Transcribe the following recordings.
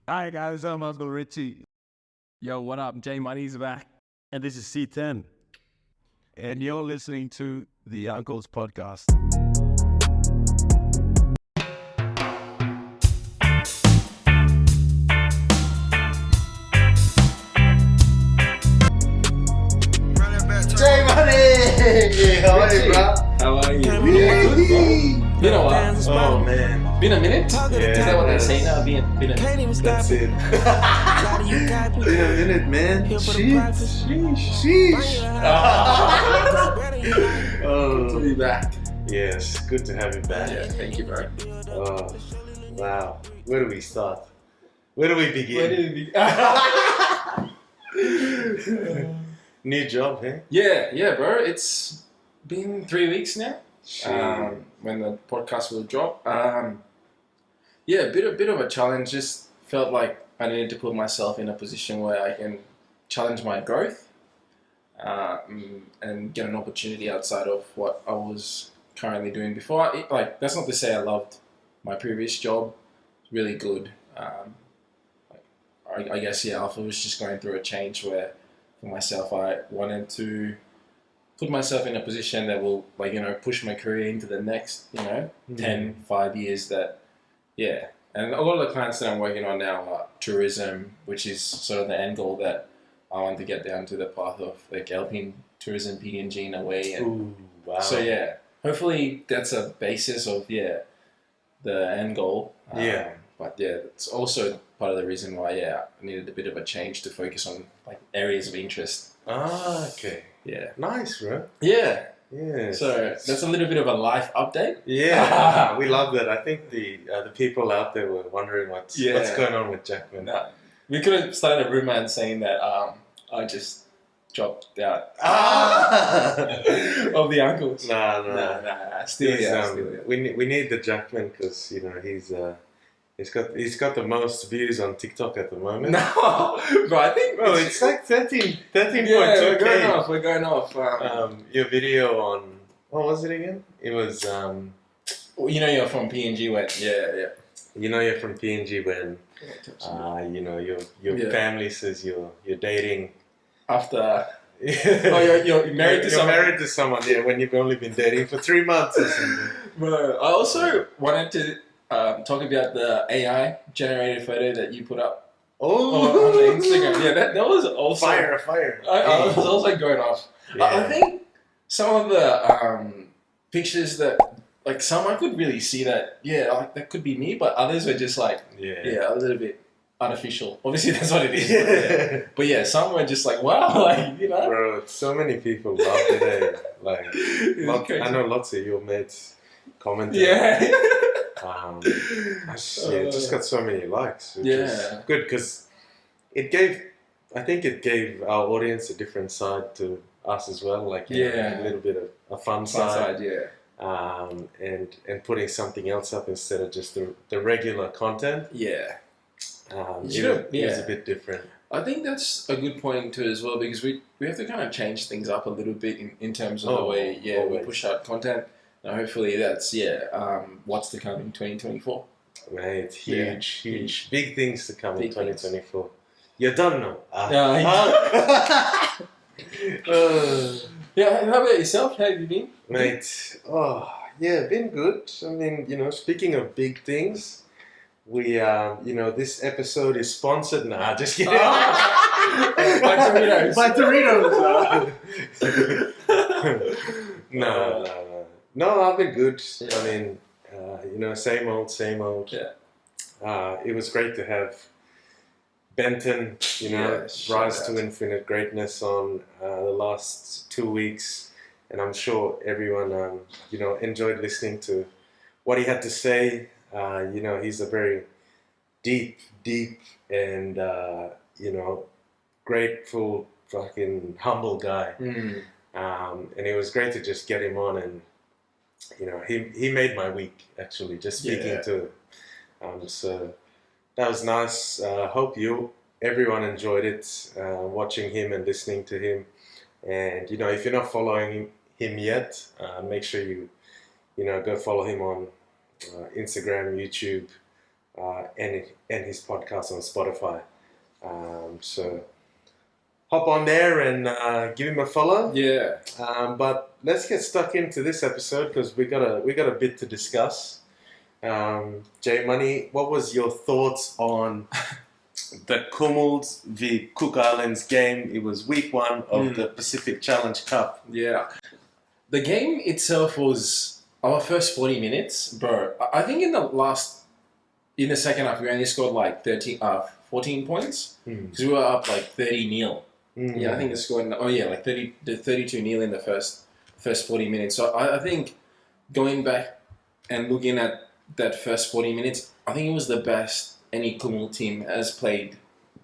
Hi guys, I'm Uncle Richie. Yo, what up? JMoney's back. And this is C10. And you're listening to the Unkles Podcast. JMoney! How are you, bro? How are you? Been a while. Oh, man. Been a minute? Yeah, Is that what they say now? Been a minute. That's it. Been a minute, man. Sheesh. Good to be back. Yes, good to have you back. Yeah, thank you, bro. Oh, wow. Where do we start? Where do we begin? Where did we New job, hey? Yeah, bro. It's been 3 weeks now. Shit. When the podcast will drop. Yeah, a bit of a challenge. Just felt like I needed to put myself in a position where I can challenge my growth and get an opportunity outside of what I was currently doing before. Like, that's not to say I loved my previous job. Really good. I guess, yeah, I was just going through a change where for myself I wanted to put myself in a position that will, like, you know, push my career into the next, you know, 5 years that, yeah. And a lot of the clients that I'm working on now are tourism, which is sort of the end goal that I want to get down to the path of, like, helping tourism PNG in a way. And Ooh, wow. so, yeah, hopefully that's a basis of, yeah, the end goal. Yeah. But, yeah, it's also part of the reason why, yeah, I needed a bit of a change to focus on, like, areas of interest. Ah, okay. Yeah. Nice, bro. Yeah. Yes. So that's a little bit of a life update. Yeah, we love that. I think the people out there were wondering what's going on with Jackman. No, we could have started a rumor and saying that I just dropped out of the uncles. Nah. Still. We need the Jackman because, you know, he's got the most views on TikTok at the moment. No, but I think it's like 13.2K. Yeah, we're going off. Your video on, what was it again? It was you know, you're from PNG when you know, you're from PNG when you know, your family says you're dating after. You're married to someone. You're married to someone, yeah, when you've only been dating for 3 months or something. Bro, I also wanted to talk about the AI generated photo that you put up on the Instagram. Yeah, that was also fire. I was also going off. Yeah. I think some of the pictures that, like, some I could really see that, yeah, like, that could be me, but others were just like, a little bit artificial. Obviously, that's what it is. But yeah, some were just like, wow, like, you know. Bro, so many people loved it. Like, I know lots of your mates commented. Yeah. It just got so many likes, which is good because I think it gave our audience a different side to us as well, like a little bit of a fun side, and putting something else up instead of just the regular content. Yeah. It was a bit different. I think that's a good point too as well, because we have to kind of change things up a little bit in terms of the way we push out content. Hopefully that's what's to come in 2024. Mate, huge, big things to come in 2024. You're done now. Yeah, how about yourself? How have you been? Mate, been good. I mean, you know, speaking of big things, we you know, this episode is sponsored. Nah, just kidding. By Doritos. No, I've been good. I mean, you know, same old. Yeah. It was great to have Benton, you know, rise to infinite greatness on the last 2 weeks, and I'm sure everyone, you know, enjoyed listening to what he had to say. You know, he's a very deep, and you know, grateful, fucking humble guy. And it was great to just get him on, and you know, he made my week actually, just speaking to so that was nice. Hope everyone enjoyed it, watching him and listening to him. And you know, if you're not following him yet, make sure you know, go follow him on Instagram, YouTube, and his podcast on Spotify. So hop on there and give him a follow. Yeah. But let's get stuck into this episode because we got a bit to discuss. JMoney, what was your thoughts on the Kumuls v Cook Islands game? It was week 1 of the Pacific Challenge Cup. Yeah. The game itself was our first 40 minutes, bro. I think in the second half, we only scored like 14 points because we were up like 30-0. Yeah, I think the score. Like 32-0 in the first 40 minutes. So I think going back and looking at that first 40 minutes, I think it was the best any Kumul team has played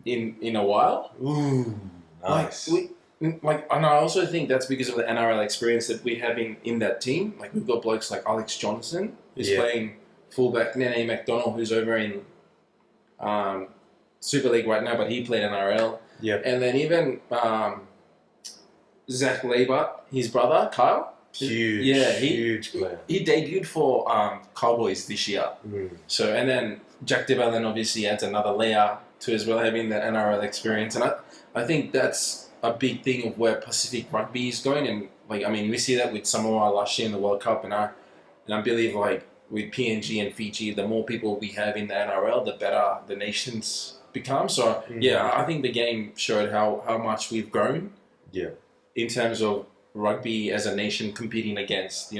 in a while. Ooh, nice. And I also think that's because of the NRL experience that we have in that team. Like we've got blokes like Alex Johnson, who's playing fullback, Nene McDonald, who's over in Super League right now, but he played NRL. Yeah. And then even Zach Labert, his brother, Kyle. Huge player. He debuted for Cowboys this year. So, and then Jack DeBellin obviously adds another layer to as well, having the NRL experience. And I think that's a big thing of where Pacific rugby is going. And we see that with Samoa last year in the World Cup. And I believe with PNG and Fiji, the more people we have in the NRL, the better the nations become. So I think the game showed how much we've grown. Yeah. In terms of rugby as a nation competing against,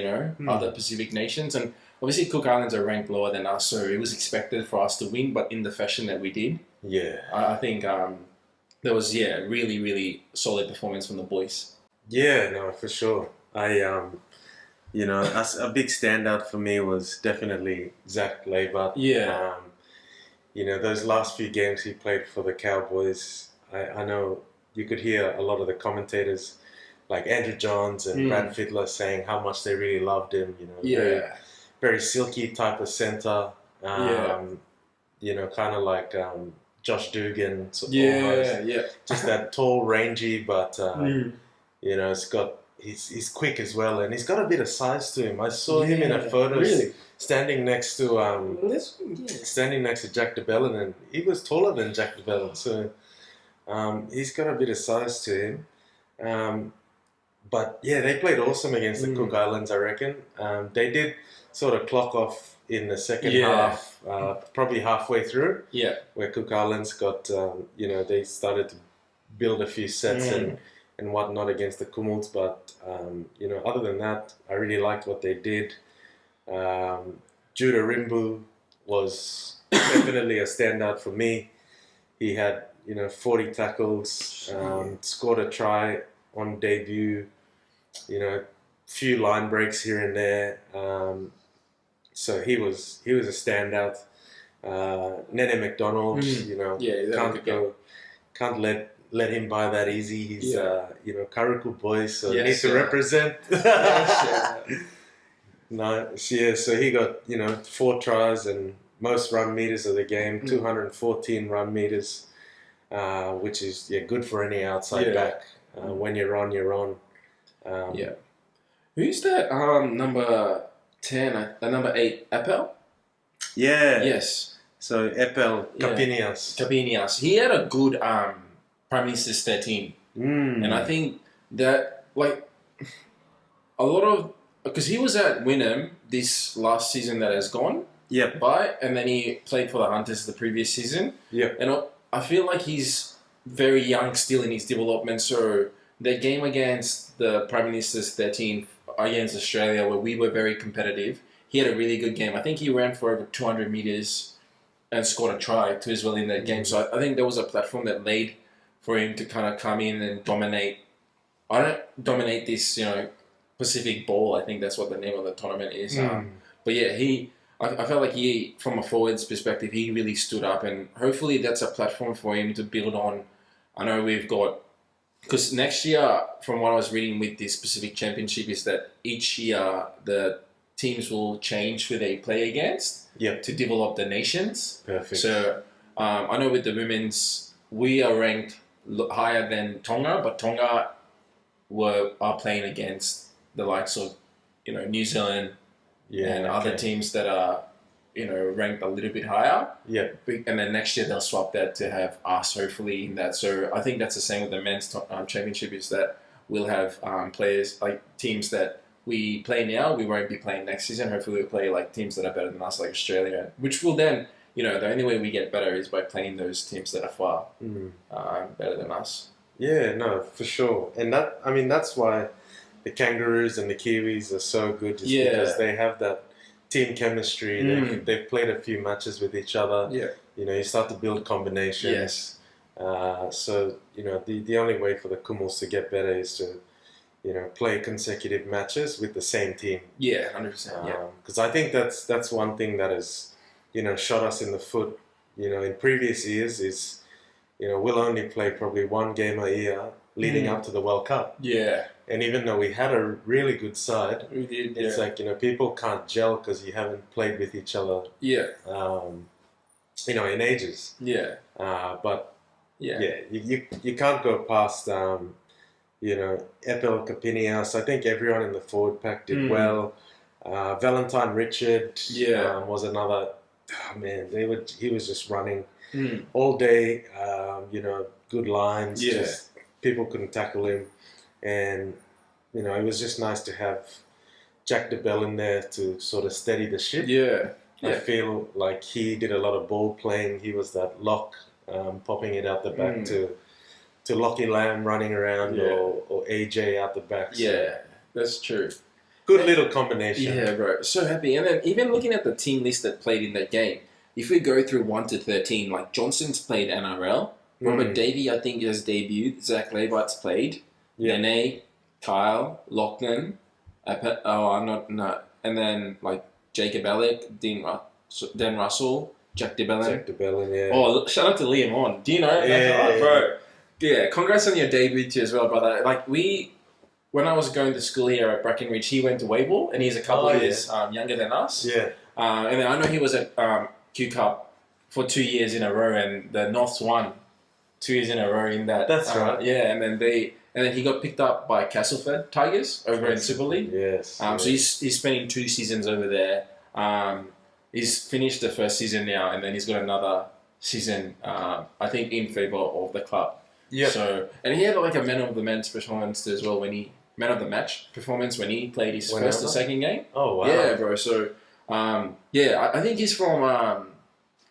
other Pacific nations. And obviously Cook Islands are ranked lower than us, so it was expected for us to win, but in the fashion that we did. Yeah. I think there was, really, really solid performance from the boys. Yeah, no, for sure. A big standout for me was definitely Zach Labert. Yeah. Those last few games he played for the Cowboys, I know you could hear a lot of the commentators like Andrew Johns and Brad Fiddler saying how much they really loved him. Very, very silky type of centre. Kind of like Josh Dugan. Almost. Just that tall, rangy, but he's quick as well, and he's got a bit of size to him. I saw him in a photo standing next to Jack DeBellin, and he was taller than Jack DeBellin, so he's got a bit of size to him. But they played awesome against the Cook Islands, I reckon. They did sort of clock off in the second half, probably halfway through, where Cook Islands got, they started to build a few sets and whatnot against the Kumuls. But, other than that, I really liked what they did. Judah Rimbu was definitely a standout for me. He had, 40 tackles, scored a try on debut, few line breaks here and there. So he was a standout. Nene McDonald, can't let him by that easy. He's Karaku boy, so he needs to represent. So he got 4 tries and most run meters of the game, 214 run meters, which is good for any outside back. When you're on, you're on. Who's that number 10, number 8, Appel? Yeah. Yes. So Appel Capinias. He had a good Prime Minister's 13. And I think that a lot of, because he was at Wynnum this last season that has gone by, and then he played for the Hunters the previous season. And I feel like he's very young still in his development, so the game against the Prime Minister's 13 against Australia, where we were very competitive, he had a really good game. I think he ran for over 200 meters and scored a try too as well in that game. So I think there was a platform that laid for him to kind of come in and dominate. I don't dominate this, Pacific Bowl. I think that's what the name of the tournament is. But I felt like he, from a forwards perspective, he really stood up, and hopefully that's a platform for him to build on. I know we've got, because next year, from what I was reading with this Pacific Championship, is that each year the teams will change who they play against to develop the nations. Perfect. So I know with the women's, we are ranked higher than Tonga, but Tonga are playing against the likes of New Zealand and other teams that are ranked a little bit higher. Yeah. And then next year they'll swap that to have us hopefully in that. So I think that's the same with the men's championship, is that we'll have players, like teams that we play now, we won't be playing next season. Hopefully we'll play like teams that are better than us, like Australia, which will then, the only way we get better is by playing those teams that are far better than us. Yeah, no, for sure. And that's why the Kangaroos and the Kiwis are so good, just because they have that team chemistry. They've played a few matches with each other. Yeah. You start to build combinations. Yes. So, the only way for the Kumuls to get better is to, play consecutive matches with the same team. Yeah, 100%. Yeah. Because I think that's one thing that has, shot us in the foot, in previous years is, we'll only play probably one game a year leading up to the World Cup. Yeah. And even though we had a really good side, We did, it's like, people can't gel because you haven't played with each other, Yeah. in ages. Yeah. But Yeah. you can't go past, Epel Capinias. I think everyone in the forward pack did well. Valentine Richard was another. Oh man, he was just running all day. Good lines. Yeah. Just, people couldn't tackle him, and it was just nice to have Jack DeBell in there to sort of steady the ship. Yeah. I feel like he did a lot of ball playing. He was that lock, popping it out the back to Lockie Lamb running around or AJ out the back. So Yeah, that's true. good little combination. Yeah, bro. So happy. And then even looking at the team list that played in that game, if we go through 1 to 13, like Johnson's played NRL. Robert Davey, I think, has debuted. Zach Leibart's played. Yeah. Nene, Kyle, Lachlan. And then, like, Jacob Alec, Dan Russell, Jack DeBellin. Jack DeBellin, yeah. Oh, shout out to Liam On. Do you know? Yeah, Bro. Yeah, congrats on your debut too as well, brother. Like, when I was going to school here at Brackenridge, he went to Wavell, and he's a couple of years younger than us. Yeah. And then I know he was at Q Cup for 2 years in a row, and the Norths won 2 years in a row in that. That's right. Yeah, and then he got picked up by Castleford Tigers over in Super League. Yes. So he's spending 2 seasons over there. He's finished the first season now, and then he's got another season, I think, in favour of the club. Yeah. So, and he had like a man of the match performance as well man of the match performance when he played his first or second game. Oh wow. Yeah, bro. So, I think he's from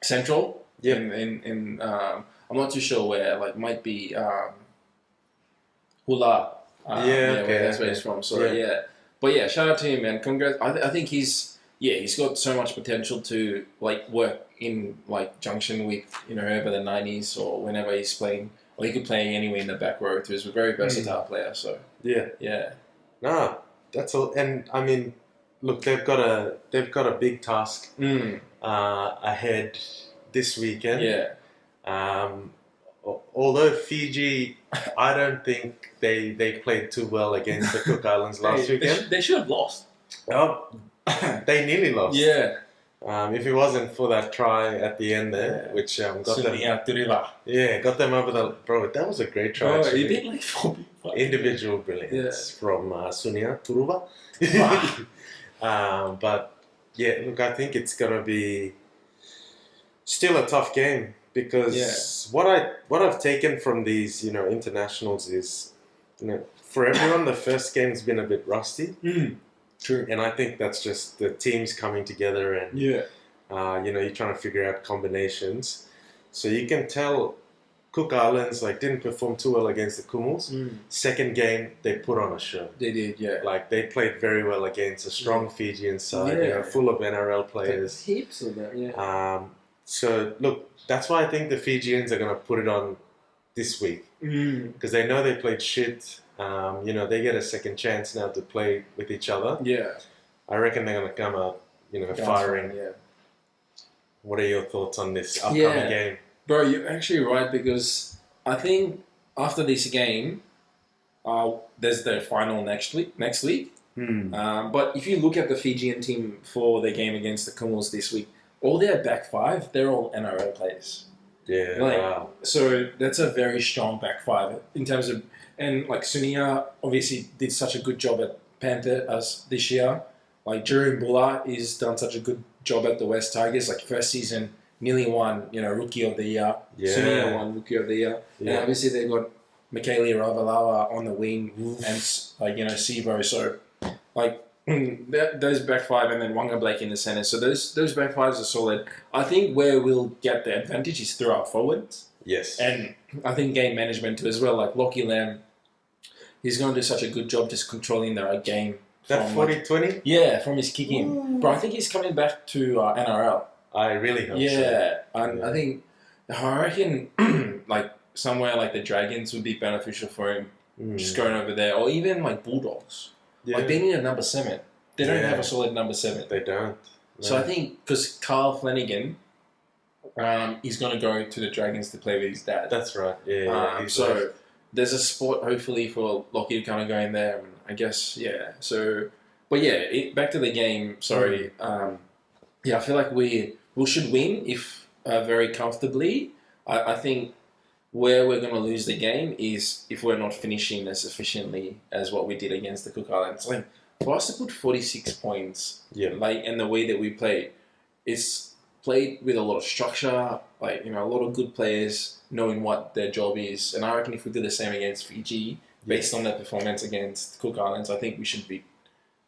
Central. Yeah. In I'm not too sure where. Like, might be Hula. Okay. That's where he's from. So but yeah, shout out to him, man. Congrats. I think he's got so much potential to like work in like junction with whoever the 90s or whenever he's playing. Or he could play anywhere in the back row too. He's a very versatile player. So yeah. Nah, that's all. And I mean, look, they've got a big task ahead this weekend. Yeah. Although Fiji, I don't think they played too well against the Cook Islands last weekend. They should have lost. They nearly lost. Yeah. If it wasn't for that try at the end there, which got them over the... Bro, that was a great try. Oh, he did like 4 individual brilliance from Sunia Turuva. But yeah, look, I think it's going to be still a tough game because what I've taken from these, internationals is, for everyone, the first game's been a bit rusty. True. And I think that's just the teams coming together and, you're trying to figure out combinations. So you can tell Cook Islands didn't perform too well against the Kumuls. Second game, they put on a show. They did, yeah. Like, they played very well against a strong Fijian side, full of NRL players. Heaps of that, yeah. So, look, that's why I think the Fijians are going to put it on this week. Because they know they played shit. They get a second chance now to play with each other. Yeah. I reckon they're going to come out, firing. Yeah. What are your thoughts on this upcoming game? Bro, you're actually right, because I think after this game, there's the final next week. But if you look at the Fijian team for their game against the Kumuls this week, all their back five, they're all NRL players. Yeah. Wow. So that's a very strong back five in terms of... And like Sunia obviously did such a good job at Panther as this year. Like Jerome Buller is done such a good job at the West Tigers. Like first season, nearly won, Rookie of the Year. Yeah. Sumia won Rookie of the Year. Yeah. And obviously they got Michaeli Ravalawa on the wing and Sivo. So those back five and then Wanga Blake in the centre. So those back fives are solid. I think where we'll get the advantage is through our forwards. Yes. And I think game management too as well. Like Lockie Lamb, he's going to do such a good job just controlling the right game. That 40-20? Yeah, from his kicking. But I think he's coming back to NRL. I really hope so. Yeah, and I reckon like somewhere like the Dragons would be beneficial for him, just going over there, or even like Bulldogs. Yeah. Like they need a number 7. They don't have a solid number 7. They don't. No. So I think because Carl Flanagan, he's going to go to the Dragons to play with his dad. That's right. Yeah. So there's a spot hopefully for Lockie to kind of go in there. And I guess So, but back to the game. Sorry. I feel like we should win if very comfortably. I think where we're going to lose the game is if we're not finishing as efficiently as what we did against the Cook Islands. Like for us to put 46 points, and the way that we played, it's played with a lot of structure, a lot of good players knowing what their job is. And I reckon if we do the same against Fiji, based on their performance against Cook Islands, I think we should beat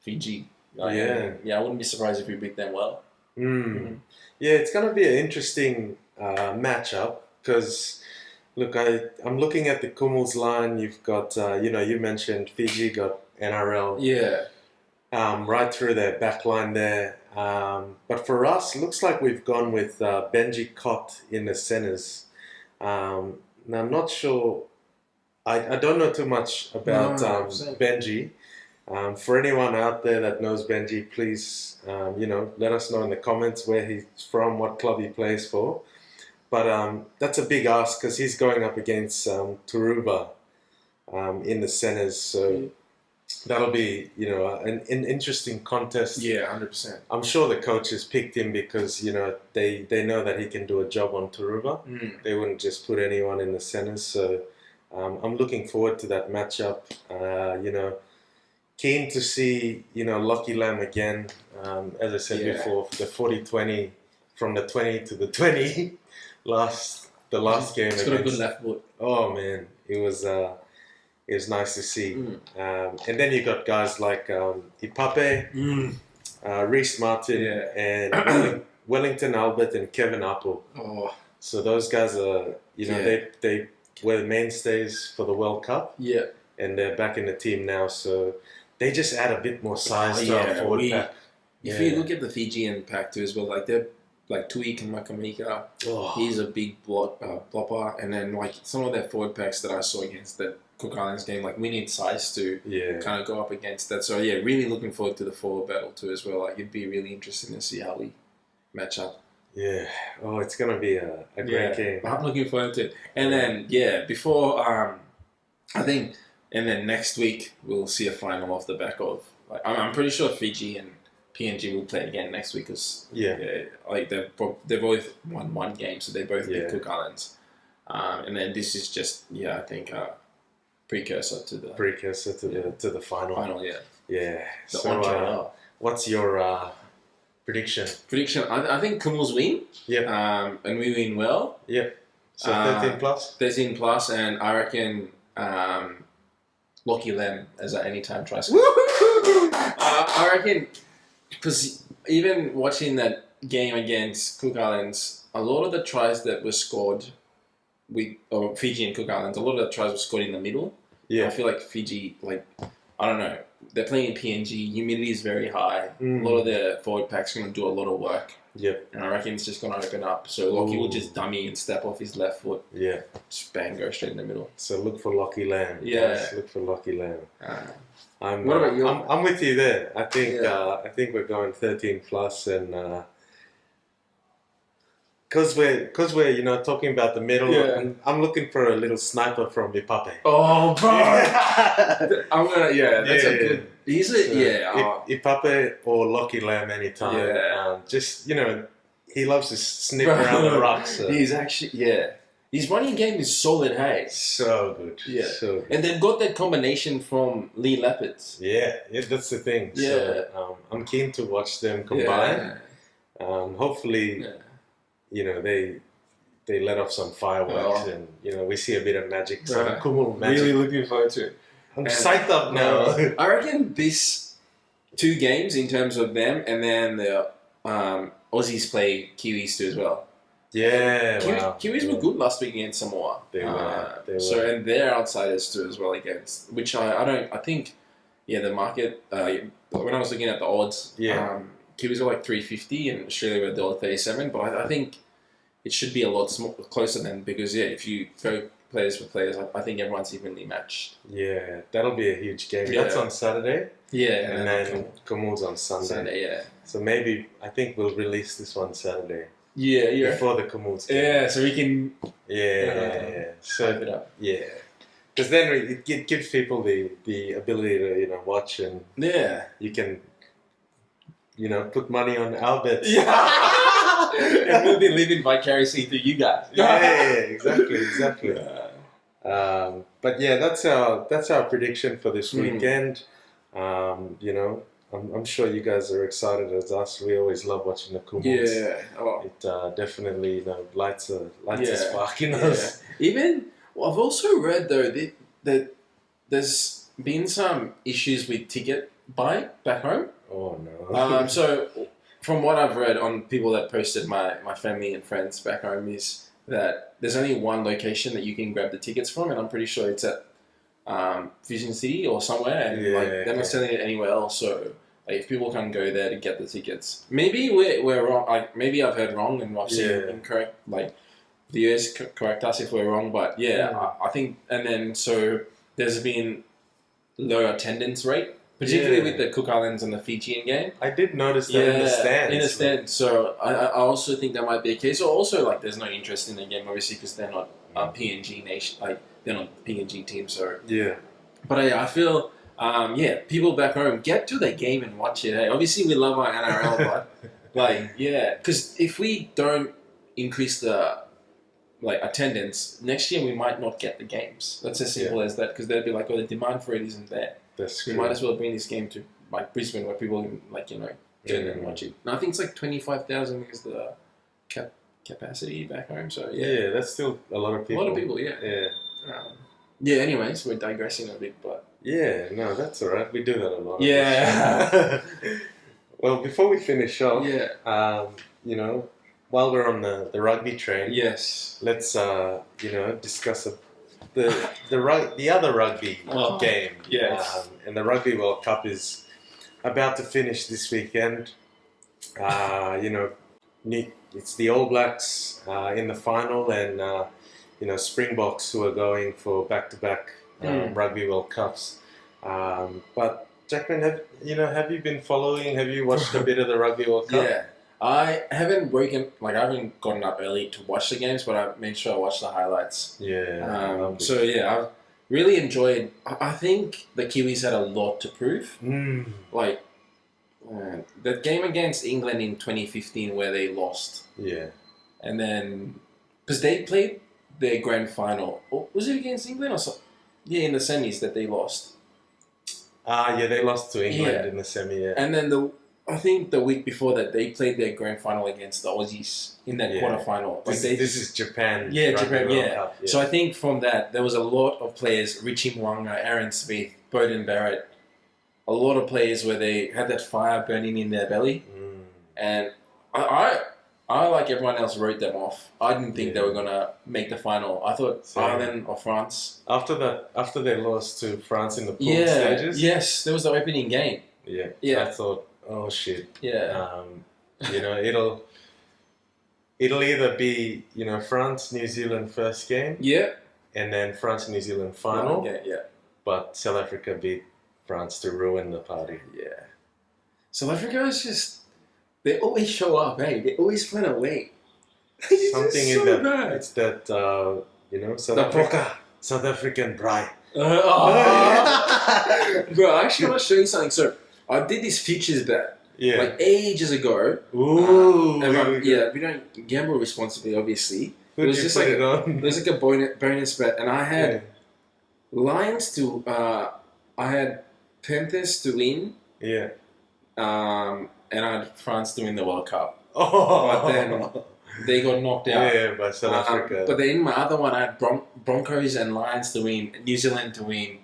Fiji. I wouldn't be surprised if we beat them well. Yeah, it's going to be an interesting matchup because, look, I'm looking at the Kumuls line. You've got, you mentioned Fiji got NRL. Yeah. Right through their back line there. But for us, looks like we've gone with Benji Cott in the centres. Now, I'm not sure. I don't know too much about Benji. For anyone out there that knows Benji, please, let us know in the comments where he's from, what club he plays for. But that's a big ask because he's going up against Turuba in the centres. So that'll be, an interesting contest. Yeah, 100%. I'm sure the coaches picked him because, they know that he can do a job on Turuba. They wouldn't just put anyone in the centres. So I'm looking forward to that matchup. Keen to see, Lockie Lamb again. As I said before, the 40-20, from the 20 to the 20, the last game. He's got a good left foot. Oh man, it was nice to see. And then you got guys like Ipape, Reece Martin, and Wellington Albert and Kevin Apple. Oh. So those guys are, they were the mainstays for the World Cup. Yeah. And they're back in the team now, so they just add a bit more size to our forward pack. If you look at the Fijian pack too as well, like they're like Tui and Makamika, he's a big blopper, and then like some of their forward packs that I saw against the Cook Islands game, like we need size to kind of go up against that. So really looking forward to the forward battle too as well. Like it'd be really interesting to see how we match up. Yeah. Oh, it's gonna be a great game. I'm looking forward to it. And then before I think. And then next week, we'll see a final off the back of... I'm pretty sure Fiji and PNG will play again next week because they've both won one game, so they both beat Cook Islands. And then this is just, I think, precursor to the... to the final. Final, Yeah. So, what's your prediction? I think Kumuls win. Yeah. And we win well. Yeah. So 13 plus? 13 plus, and I reckon... Lockie Lamb as an anytime try scorer. I reckon, because even watching that game against Cook Islands, a lot of the tries that were scored or Fiji and Cook Islands, a lot of the tries were scored in the middle. Yeah. I feel like Fiji, I don't know, they're playing in PNG, humidity is very high. A lot of their forward pack's going to do a lot of work. Yep. And I reckon it's just going to open up. So Lockie will just dummy and step off his left foot. Yeah. Just bang, go straight in the middle. So look for Lockie Lamb. Yeah. Yes, look for Lockie Lamb. What about you? I'm with you there. I think we're going 13 plus, and because we're talking about the middle. And I'm looking for a little sniper from Ipape. Oh, bro! I'm gonna that's a good. He's Ipape or Lockie Lamb anytime. Yeah. He loves to sniff around the rocks. So. He's actually his running game is solid. Hey, so good. Yeah, so good. And they've got that combination from Lee Leopards. Yeah, that's the thing. Yeah, so, I'm keen to watch them combine. Hopefully, they let off some fireworks and we see a bit of magic. Some Kumul magic. Really looking forward to it. I'm psyched up now. I reckon this 2 games in terms of them, and then the Aussies play Kiwis too as well. Yeah, Kiwis were good last week against Samoa. They were. So, and they're outsiders too as well against, which I think, the market, when I was looking at the odds, Kiwis were like 350 and Australia were $1.37, but I think it should be a lot closer then, because if you go players for players, I think everyone's evenly matched. Yeah, that'll be a huge game. That's on Saturday. Yeah. And then Kumuls on Sunday. So maybe, I think we'll release this one Saturday. Yeah. Before the Kumuls game. Yeah, so we can... So, hype it up. Yeah. Because then it gives people the ability to, watch and... Yeah. You can, put money on our bets. Yeah. And we'll be living vicariously through you guys. Exactly. But yeah, that's our prediction for this weekend. I'm sure you guys are excited as us. We always love watching the Kumuls. It definitely lights a spark in us. Even I've also read though that there's been some issues with ticket buying back home. Oh no. So from what I've read on people that posted, my family and friends back home, is that there's only one location that you can grab the tickets from, and I'm pretty sure it's at Fijian City or somewhere, and they're not selling it anywhere else. So if people can't go there to get the tickets, maybe we're wrong. Like maybe I've heard wrong and I've seen incorrect. Like the US correct us if we're wrong, but I think. And then so there's been low attendance rate, particularly with the Cook Islands and the Fijian game. I did notice that in the stands. In the stands. So I also think that might be a case. Or also like there's no interest in the game, obviously, because they're not a PNG nation. Like they're not a PNG team. So But I feel people back home, get to the game and watch it. Hey, obviously we love our NRL, but because if we don't increase the attendance next year, we might not get the games. That's as simple as that. Because they'd be like, the demand for it isn't there. That's we might as well bring this game to Brisbane, where people can get and watch it. And I think it's 25,000 is the capacity back home. So that's still a lot of people. A lot of people, anyways, we're digressing a bit, but no, that's all right. We do that a lot. Well, before we finish off, while we're on the rugby train, let's discuss the other rugby game. And the Rugby World Cup is about to finish this weekend. It's the All Blacks in the final, and Springboks who are going for back-to-back Rugby World Cups. But Jackman, have you been following? Have you watched a bit of the Rugby World Cup? Yeah, I haven't I haven't gotten up early to watch the games, but I made sure I watched the highlights. I've really enjoyed. I think the Kiwis had a lot to prove. The game against England in 2015 where they lost. And then because they played their grand final, or was it against England or so? In the semis that they lost. They lost to England in the semi. And then I think the week before that they played their grand final against the Aussies in that quarterfinal. This is Japan. Japan. So I think from that there was a lot of players: Richie Mwanga, Aaron Smith, Bowden Barrett. A lot of players where they had that fire burning in their belly, and I like everyone else wrote them off. I didn't think they were gonna make the final. I thought Ireland or France. After they lost to France in the pool stages. Yes, there was the opening game. I thought, oh shit. It'll either be France New Zealand first game. And then France New Zealand final. But South Africa beat France to ruin the party. South Africa is just, they always show up, hey? They always find a way. Something in that, bad. It's that, South African pride. Bro, actually I want to show you something. So, I did this futures bet, ages ago. Ooh. We don't gamble responsibly, obviously. It was just it was like a bonus bet, and I had Lions to, I had Panthers to win. And I had France to win the World Cup. Oh, But then they got knocked out. yeah, by South Africa. But then my other one, I had Broncos and Lions to win, New Zealand to win.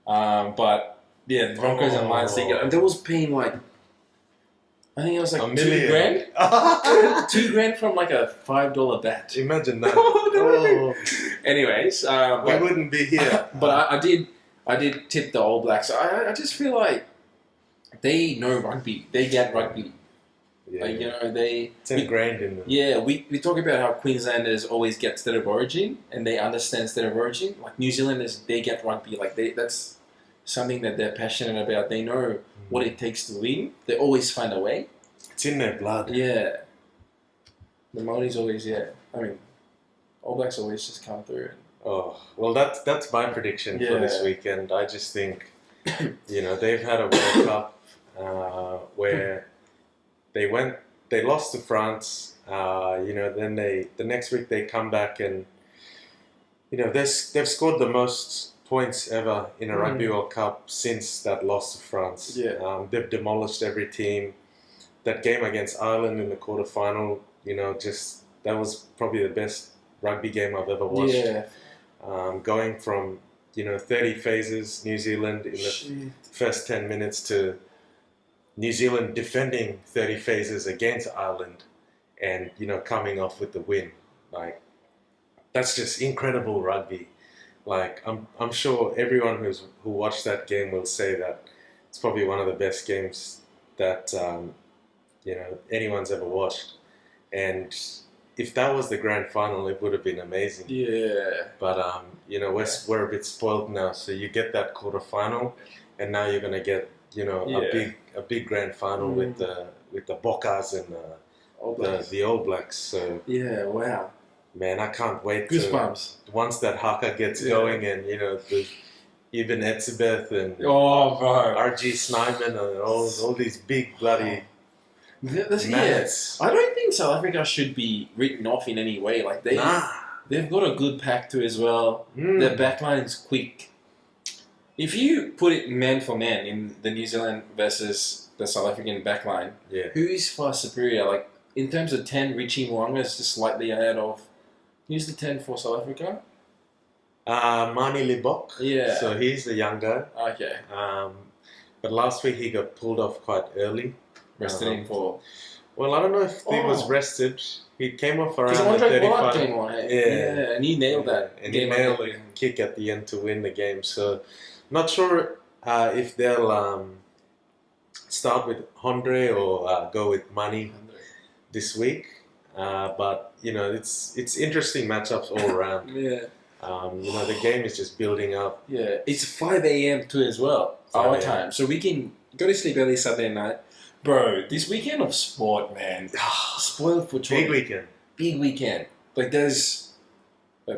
But yeah, the Broncos and Lions to get, and that was paying like, I think it was like $1 million. $2 grand. $2 grand from like a $5 bet. Imagine that. Oh, Anyways, we but, wouldn't be here. but I did tip the All Blacks. I just feel like they know rugby. They get rugby. Yeah. Like, you know, It's ingrained in them. Yeah, we talk about how Queenslanders always get state of origin and they understand state of origin. Like New Zealanders, they get rugby. Like that's something that they're passionate about. They know what it takes to win. They always find a way. It's in their blood. Yeah. The Māoris always, yeah. I mean, All Blacks always just come through. Oh, well, that's my prediction for Yeah. this weekend. I just think, you know, they've had a World Cup where they lost to France. You know, then the next week they come back and, you know, they've scored the most points ever in a Rugby World Cup since that loss to France. Yeah. They've demolished every team. That game against Ireland in the quarterfinal, you know, just that was probably the best rugby game I've ever watched. Yeah. Going from, you know, 30 phases, New Zealand in the first 10 minutes to New Zealand defending 30 phases against Ireland and, you know, coming off with the win. Like, that's just incredible rugby. Like, I'm sure everyone who watched that game will say that it's probably one of the best games that, you know, anyone's ever watched. And if that was the grand final, it would have been amazing. Yeah. But, you know, we're a bit spoiled now. So you get that quarterfinal, and now you're going to get, you know, a big grand final with the Bokas and the All Blacks. So Yeah, wow. man, I can't wait. Goosebumps. Once that haka gets going, and you know, even Etzebeth and Oh, bro. RG Snyman and all these big bloody Yes. I don't think South Africa should be written off in any way. Like they've got a good pack too as well. Their backline's quick. If you put it man for man in the New Zealand versus the South African backline, who is far superior? Like in terms of 10, Richie Mwanga is just slightly ahead of. Who's the 10 for South Africa? Mani Libok. Yeah. So he's the young guy. Okay. But last week he got pulled off quite early. Rested him for. Well, I don't know if he was rested. He came off around Because the Andre 35. Pollard came on, Yeah, and he nailed that. And he nailed a kick at the end to win the game. So, not sure if they'll start with Andre or go with Mani this week. But you know, it's interesting matchups all around. Yeah. You know, the game is just building up. Yeah. It's 5 a.m. too as well, our time. So we can go to sleep early Saturday night. Bro, this weekend of sport, man. Spoiled for choice. Big weekend. Like there's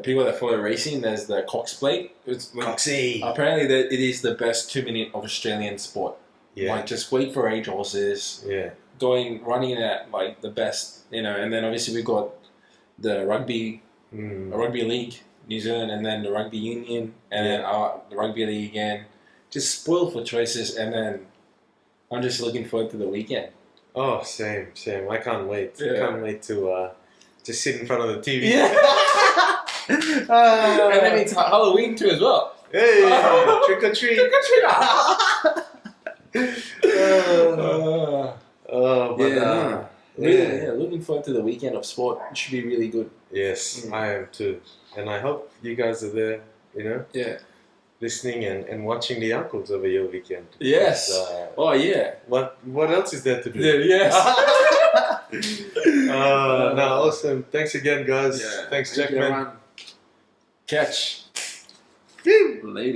people that follow racing, there's the Cox Plate. It's like, Coxie. apparently it is the best 2 minute of Australian sport. Yeah. Like just wait for age horses. Yeah. Running at like the best, you know, and then obviously we've got the rugby league, New Zealand, and then the rugby union, and then the rugby league again. Just spoiled for choices, and then I'm just looking forward to the weekend. Oh, same. I can't wait. Yeah. I can't wait to just sit in front of the TV. Yeah. And then it's Halloween too as well. Hey, trick or treat. Trick or treat. Looking forward to the weekend of sport. It should be really good. Yes, I am too. And I hope you guys are there, you know? Yeah. Listening and watching the Uncles over your weekend. Yes. Oh, yeah. What else is there to do? Yes. No, awesome. Thanks again, guys. Yeah. Thanks, Thank you, Jackman. everyone. Catch. Later.